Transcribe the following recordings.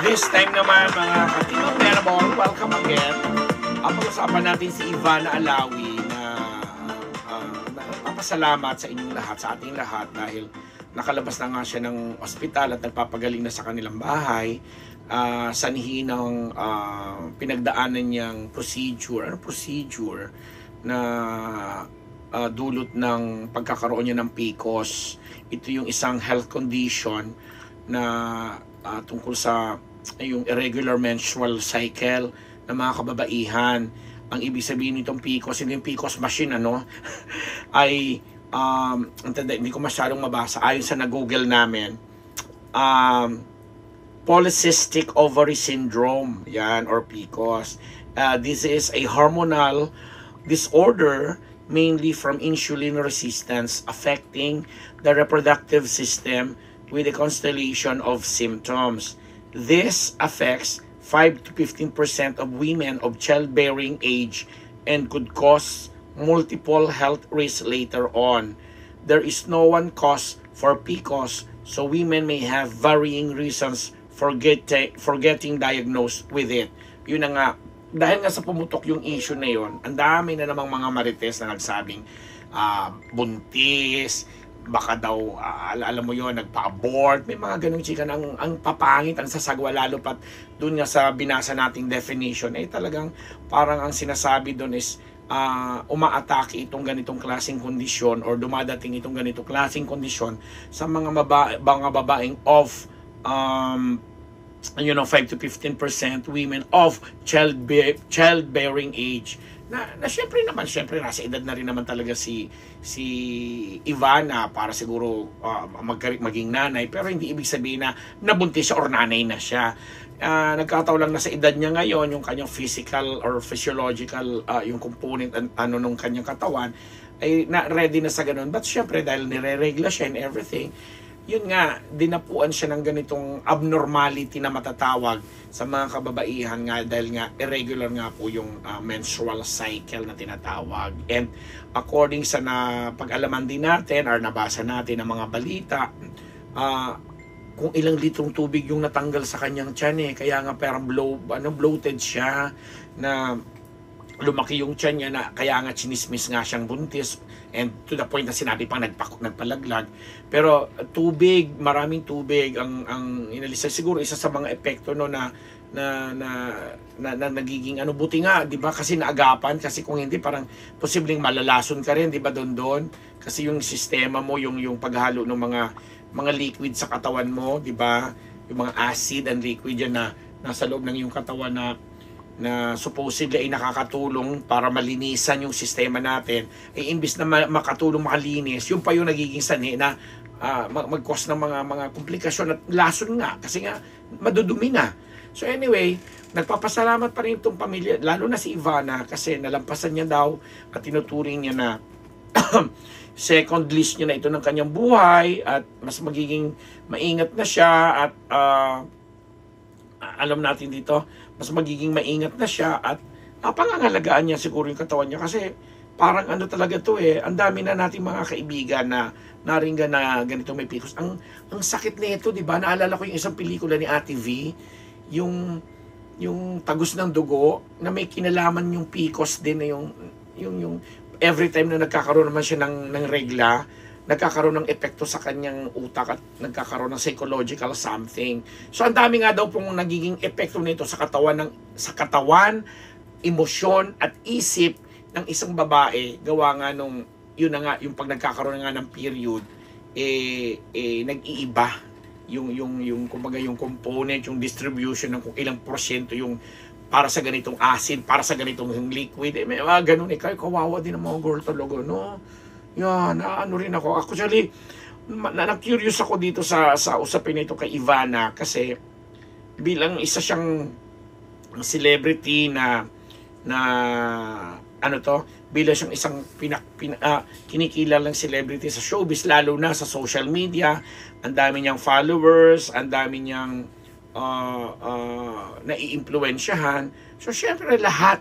This time naman mga ka-Team Unbearable, welcome again. Pag-usapan natin si Ivana Alawi na papasalamat sa inyong lahat, sa ating lahat dahil nakalabas na nga siya ng ospital at nagpapagaling na sa kanilang bahay. Sanhi ng pinagdaanan niyang procedure na dulot ng pagkakaroon niya ng PCOS. Ito yung isang health condition na tungkol sa yung irregular menstrual cycle ng mga kababaihan. Ang ibig sabihin nitong PCOS, hindi yung PCOS machine ay hindi ko masyadong mabasa ayon sa na-google namin. Polycystic ovary syndrome, yan, or PCOS. This is a hormonal disorder mainly from insulin resistance affecting the reproductive system with a constellation of symptoms. This affects 5 to 15% of women of childbearing age and could cause multiple health risks later on. There is no one cause for PCOS, so women may have varying reasons for getting diagnosed with it. Yun na nga, dahil nga sa pumutok yung issue na yun, ang dami na namang mga marites na nagsabing buntis, baka daw, alam mo yun, nagpa-abort, may mga ganung chika na ang papangit, ang sasagwa, lalo pat dun nga sa binasa nating definition, talagang parang ang sinasabi dun is umaatake itong ganitong klaseng kondisyon or dumadating itong ganitong klaseng kondisyon sa mga babaeng of 5 to 15% women of childbearing age na syempre nasa edad na rin naman talaga si Ivana para siguro maging nanay, pero hindi ibig sabihin na nabuntis siya or nanay na siya. Nagkataon lang na sa edad niya ngayon yung kanyang physical or physiological yung component nung kanyang katawan ay ready na sa ganun, but syempre dahil nire-regla siya and everything, yun nga, dinapuan siya ng ganitong abnormality na matatawag sa mga kababaihan nga dahil nga irregular nga po yung menstrual cycle na tinatawag. And according sa pag-alaman din natin or nabasa natin ng mga balita, kung ilang litrong tubig yung natanggal sa kanyang tiyan kaya nga parang bloated siya, na lumaki yung tiyan niya, na kaya nga chinismis nga siyang buntis, and to the point na sinabi pang nagpalaglag. Pero tubig, maraming tubig ang inalisa, siguro isa sa mga epekto na nagiging buti nga, 'di ba? Kasi naagapan, kasi kung hindi parang posibleng malalason ka rin, 'di ba, doon kasi yung sistema mo, yung paghalo ng mga liquid sa katawan mo, 'di ba? Yung mga acid and liquid yan na nasa loob ng iyong katawan na supposedly ay nakakatulong para malinisan yung sistema natin, imbis na makatulong makalinis, yung pa yung nagiging sanhi na mag-cause ng mga komplikasyon at lason nga, kasi nga madudumi na. So anyway, nagpapasalamat pa rin itong pamilya, lalo na si Ivana, kasi nalampasan niya daw at tinuturing niya na second list niya na ito ng kanyang buhay, at mas magiging maingat na siya, at alam natin dito, mas magiging maingat na siya, at pangangalagaan niya siguro yung katawan niya, kasi parang talaga to ang dami na nating mga kaibigan na naringgan na ganito may PCOS. Ang sakit nito, di ba? Naalala ko yung isang pelikula ni Ate V, yung tagos ng dugo, na may kinalaman yung PCOS din, na yung every time na nagkakaroon naman siya ng regla, nagkakaroon ng epekto sa kanyang utak at nagkakaroon ng psychological something. So ang dami nga daw pong nagiging epekto nito sa katawan, emosyon at isip ng isang babae, gawa nga yun na nga, yung pag nagkakaroon nga ng period, nag-iiba yung kumbaga yung component, yung distribution ng kung ilang porsyento yung para sa ganitong acid, para sa ganitong liquid, may mga ganun kaya kawawa din ang mga girl talaga, no? Yan, rin ako. Actually, na-curious ako dito sa usapin nito kay Ivana, kasi bilang isa siyang celebrity bilang siyang isang kinikilalang celebrity sa showbiz, lalo na sa social media. Ang dami niyang followers, ang dami niyang nai-impluwensyahan. So syempre lahat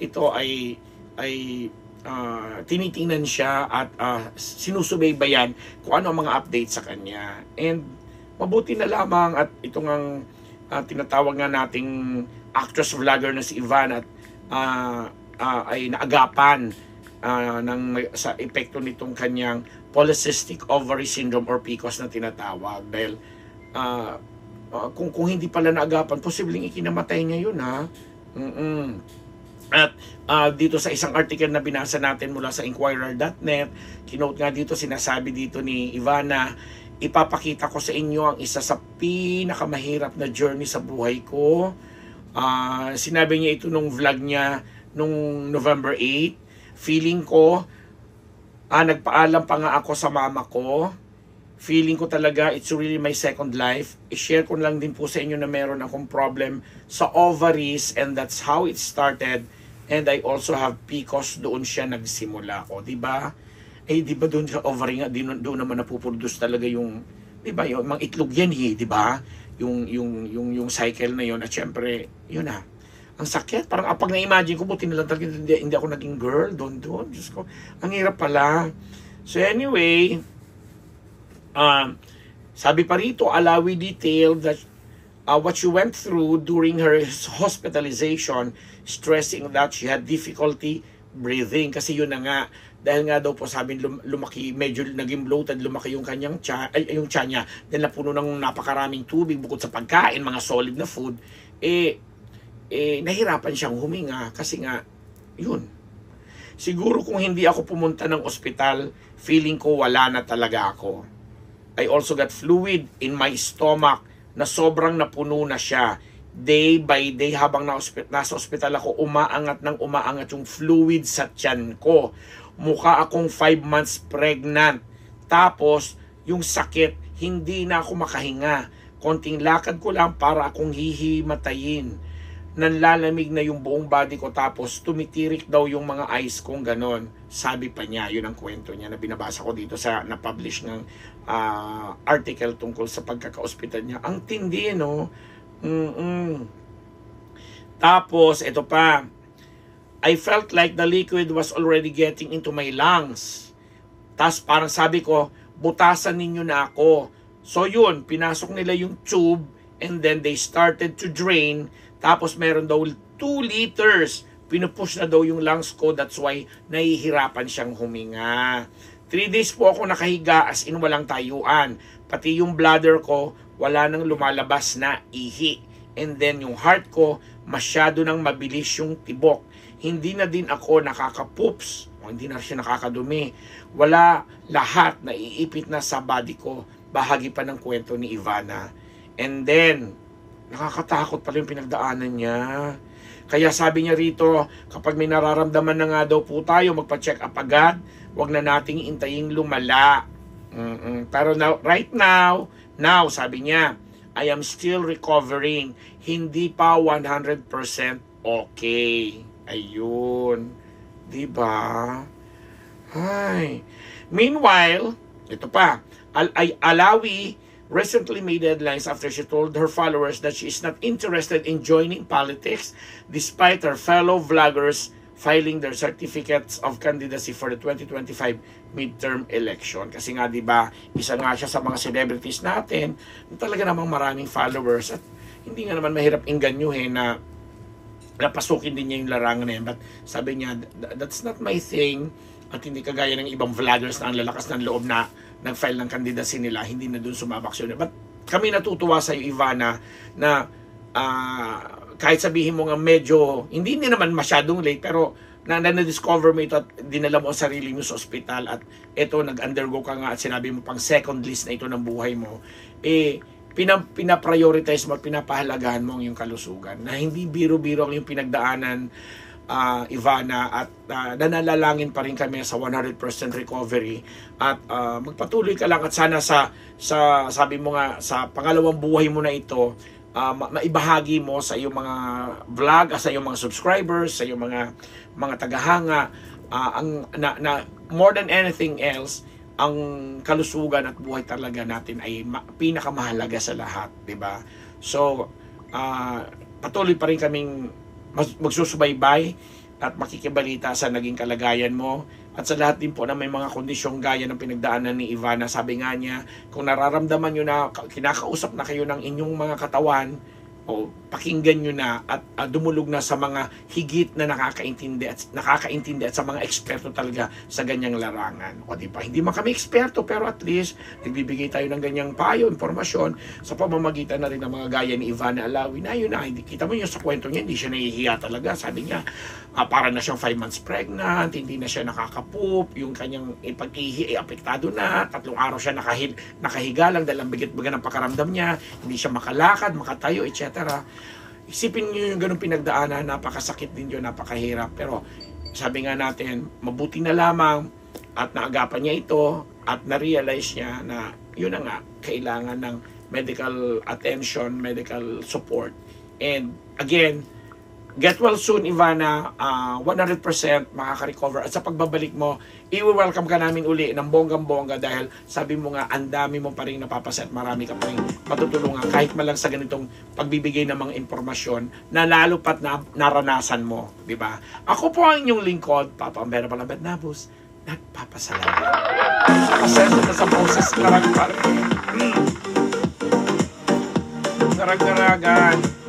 ito ay tinitingnan siya at sinusubaybayan kung ano ang mga update sa kanya. And mabuti na lamang at itong tinatawag nga nating actress vlogger na si Ivana at ay naagapan sa epekto nitong kanyang polycystic ovary syndrome or PCOS na tinatawag. Dahil kung hindi pala naagapan, posibleng ikinamatay niya yun, ha. At dito sa isang article na binasa natin mula sa Inquirer.net, kinote nga dito, sinasabi dito ni Ivana, ipapakita ko sa inyo ang isa sa pinakamahirap na journey sa buhay ko. Sinabi niya ito nung vlog niya nung November 8. Feeling ko, nagpaalam pa nga ako sa mama ko. Feeling ko talaga, it's really my second life. I-share ko lang din po sa inyo na meron akong problem sa ovaries and that's how it started. And I also have PCOS, doon siya nagsimula. O, diba? Diba doon sa ovary nga, doon naman napuproduce talaga yung, diba, yung mga itlog yan, diba? Yung cycle na yun. At syempre, yun na. Ang sakit. Parang pag na-imagine ko, buti na lang talaga hindi ako naging girl doon. Diyos ko, ang hirap pala. So anyway, sabi pa rito, Alawi detailed that what she went through during her hospitalization, stressing that she had difficulty breathing. Kasi yun na nga, dahil nga daw po sabi lumaki, medyo naging bloated, lumaki yung kanyang yung tiyan niya, dahil napuno ng napakaraming tubig bukod sa pagkain, mga solid na food, nahirapan siyang huminga kasi nga, yun. Siguro kung hindi ako pumunta ng ospital, feeling ko wala na talaga ako. I also got fluid in my stomach na sobrang napuno na siya. Day by day habang nasa ospital ako, umaangat yung fluid sa tiyan ko. Mukha akong 5 months pregnant. Tapos, yung sakit, hindi na ako makahinga. Konting lakad ko lang para akong hihimatayin. Nanlalamig na yung buong body ko, tapos tumitirik daw yung mga eyes kong ganon. Sabi pa niya, yun ang kwento niya na binabasa ko dito sa na-publish ng article tungkol sa pagkaka-hospital niya. Ang tindi, no? Tapos, ito pa, I felt like the liquid was already getting into my lungs. Tapos parang sabi ko, butasan ninyo na ako. So yun, pinasok nila yung tube and then they started to drain. Tapos meron daw 2 liters. Pinupush na daw yung lungs ko. That's why nahihirapan siyang huminga. 3 days po ako nakahiga as in walang tayuan. Pati yung bladder ko, wala nang lumalabas na ihi. And then yung heart ko, masyado nang mabilis yung tibok. Hindi na din ako nakaka-poops. Hindi na siya nakakadumi. Wala, lahat na iipit na sa body ko. Bahagi pa ng kwento ni Ivana. And then, nakakatakot pala yung pinagdaanan niya. Kaya sabi niya rito, kapag may nararamdaman na nga daw po tayo, magpa-check up agad. Huwag na nating intayin lumala. Pero right now, sabi niya, I am still recovering. Hindi pa 100% okay. Ayun. Diba? Ay. Meanwhile, ito pa, Alawi recently made headlines after she told her followers that she is not interested in joining politics despite her fellow vloggers filing their certificates of candidacy for the 2025 midterm election. Kasi nga, di ba, isa nga siya sa mga celebrities natin na talaga namang maraming followers at hindi nga naman mahirap inganyuhin na napasukin din niya yung larangan na yan. But sabi niya, that's not my thing. At hindi kagaya ng ibang vloggers na ang lalakas ng loob na nag-file ng candidacy nila, hindi na dun sumabaksyon. But kami natutuwa sa iyo, Ivana, na kahit sabihin mo nga medyo, hindi naman masyadong late, pero na-discover mo ito at dinala mo ang sarili mo sa ospital at ito, nag-undergo ka nga at sinabi mo pang second list na ito ng buhay mo, pinaprioritize mo at pinapahalagahan mo ang iyong kalusugan. Na hindi biro-biro ang iyong pinagdaanan, Ivana, at nanalangin pa rin kami sa 100% recovery at magpatuloy ka lang at sana sa sabi mo nga sa pangalawang buhay mo na ito, maibahagi mo sa iyong mga vlog, sa iyong mga subscribers, sa iyong mga tagahanga, more than anything else, ang kalusugan at buhay talaga natin ay pinakamahalaga sa lahat, 'di ba? So patuloy pa rin kaming magsusubaybay at makikibalita sa naging kalagayan mo at sa lahat din po na may mga kondisyong gaya ng pinagdaanan ni Ivana. Sabi nga niya, kung nararamdaman nyo na kinakausap na kayo ng inyong mga katawan, o pakinggan nyo na at dumulog na sa mga higit na nakakaintindi at sa mga eksperto talaga sa ganyang larangan. O di ba? Hindi man kami eksperto, pero at least nagbibigay tayo ng ganyang payo, impormasyon sa pamamagitan na rin ng mga gaya ni Ivana Alawi na yun na, kita mo yun sa kwento niya, hindi siya nahihiya talaga. Sabi niya, para na siyang 5 months pregnant, hindi na siya nakakapoop, yung kanyang pag-ihi ay apektado na, 3 araw siya nakahiga lang dahil ang bigat-bigat ng pakaramdam niya, hindi siya makalakad, makatayo, etc. Isipin niyo yung ganung pinagdaanan, napakasakit din yun, napakahirap. Pero sabi nga natin, mabuti na lamang at naagapan niya ito at na-realize niya na yun na nga, kailangan ng medical attention, medical support. And again, get well soon, Ivana. 100% makaka-recover. At sa pagbabalik mo, i-welcome ka namin uli ng bonggang-bongga dahil sabi mo nga, ang dami mo pa rin napapaset. Marami ka pa rin matutulungan kahit malang sa ganitong pagbibigay ng mga impormasyon na lalo pat naranasan mo. Diba? Ako po ang inyong lingkod, Papa Ambera Palabet Nabus. Nagpapasalamat. Pasensya na sa boses. Karag-karag. Karag-karagan.